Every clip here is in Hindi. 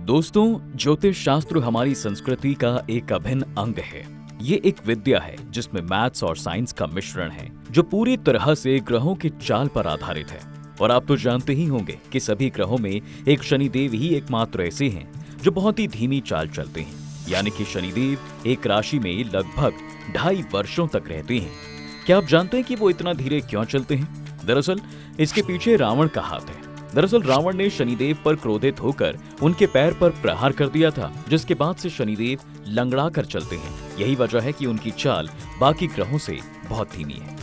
दोस्तों, ज्योतिष शास्त्र हमारी संस्कृति का एक अभिन्न अंग है। ये एक विद्या है जिसमें मैथ्स और साइंस का मिश्रण है, जो पूरी तरह से ग्रहों की चाल पर आधारित है। और आप तो जानते ही होंगे कि सभी ग्रहों में एक शनिदेव ही एकमात्र ऐसे हैं जो बहुत ही धीमी चाल चलते हैं। यानी कि शनिदेव एक राशि में लगभग 2.5 वर्षों तक रहते हैं। क्या आप जानते हैं कि वो इतना धीरे क्यों चलते हैं? दरअसल इसके पीछे रावण का हाथ है। दरअसल रावण ने शनिदेव पर क्रोधित होकर उनके पैर पर प्रहार कर दिया था, जिसके बाद से शनिदेव लंगड़ा कर चलते हैं। यही वजह है कि उनकी चाल बाकी ग्रहों से बहुत धीमी है।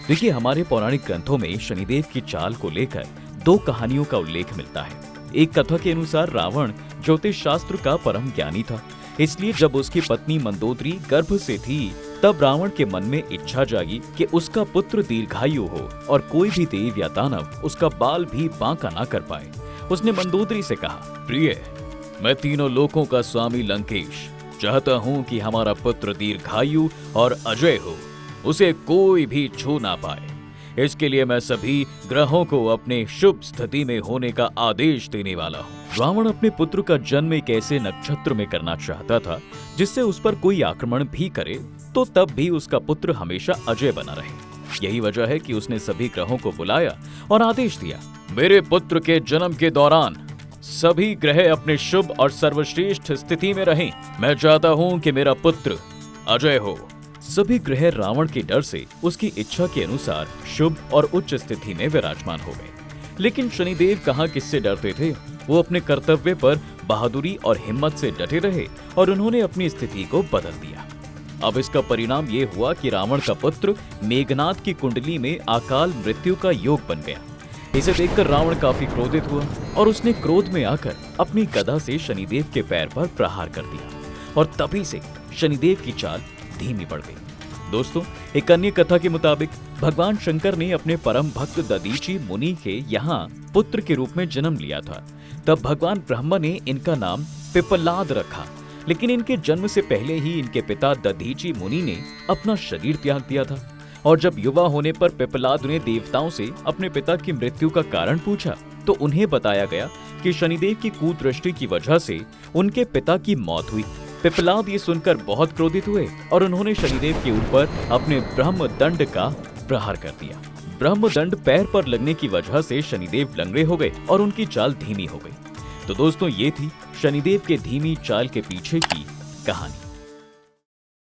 देखिए, हमारे पौराणिक ग्रंथों में शनिदेव की चाल को लेकर 2 कहानियों का उल्लेख मिलता है। एक कथा के अनुसार रावण ज्योतिष शास्त्र का परम ज्ञानी था, इसलिए जब उसकी पत्नी मंदोदरी गर्भ से थी तब रावण के मन में इच्छा जागी कि उसका पुत्र दीर्घायु हो और कोई भी देव या दानव उसका बाल भी बांका ना कर पाए। उसने मंदोदरी से कहा, प्रिय, मैं तीनों लोकों का स्वामी लंकेश चाहता हूँ कि हमारा पुत्र दीर्घायु और अजय हो, उसे कोई भी छू ना पाए। इसके लिए मैं सभी ग्रहों को अपने शुभ स्थिति में होने का आदेश देने वाला हूँ। रावण अपने पुत्र का जन्म एक ऐसे नक्षत्र में करना चाहता था जिससे उस पर कोई आक्रमण भी करे तो तब भी उसका पुत्र हमेशा अजय बना रहे। यही वजह है कि उसने सभी ग्रहों को बुलाया और आदेश दिया, मेरे पुत्र के जन्म के दौरान सभी ग्रह अपने शुभ और सर्वश्रेष्ठ स्थिति में रहें। मैं चाहता हूँ कि मेरा पुत्र अजय हो। सभी ग्रह रावण के डर से उसकी इच्छा के अनुसार शुभ और उच्च स्थिति में विराजमान हो गए। लेकिन शनिदेव कहाँ किससे डरते थे? वो अपने कर्तव्य पर बहादुरी और हिम्मत से डटे रहे और उन्होंने अपनी स्थिति को बदल दिया। अब इसका परिणाम ये हुआ कि रावण का पुत्र मेघनाद की कुंडली में अकाल मृत्यु का योग बन गया। इसे देखकर रावण काफी क्रोधित हुआ और उसने क्रोध में आकर अपनी गदा से शनिदेव के पैर पर प्रहार कर दिया और तभी से शनिदेव की चाल धीमी पड़ गई। दोस्तों, एक अन्य कथा के मुताबिक भगवान शंकर ने अपने परम भक्त दधीचि मुनि के यहाँ पुत्र के रूप में जन्म लिया था। तब भगवान ब्रह्मा ने इनका नाम पिप्पलाद रखा। लेकिन इनके जन्म से पहले ही इनके पिता दधीचि मुनि ने अपना शरीर त्याग दिया था। और जब युवा होने पर पिप्पलाद ने देवताओं से अपने पिता की मृत्यु का कारण पूछा तो उन्हें बताया गया कि शनिदेव की कुदृष्टि की वजह से उनके पिता की मौत हुई। पिप्पलाद ये सुनकर बहुत क्रोधित हुए और उन्होंने शनिदेव के ऊपर अपने ब्रह्मदंड का प्रहार कर दिया। ब्रह्मदंड पैर पर लगने की वजह से शनिदेव लंगड़े हो गए और उनकी चाल धीमी हो गई। तो दोस्तों, ये थी शनिदेव के धीमी चाल के पीछे की कहानी।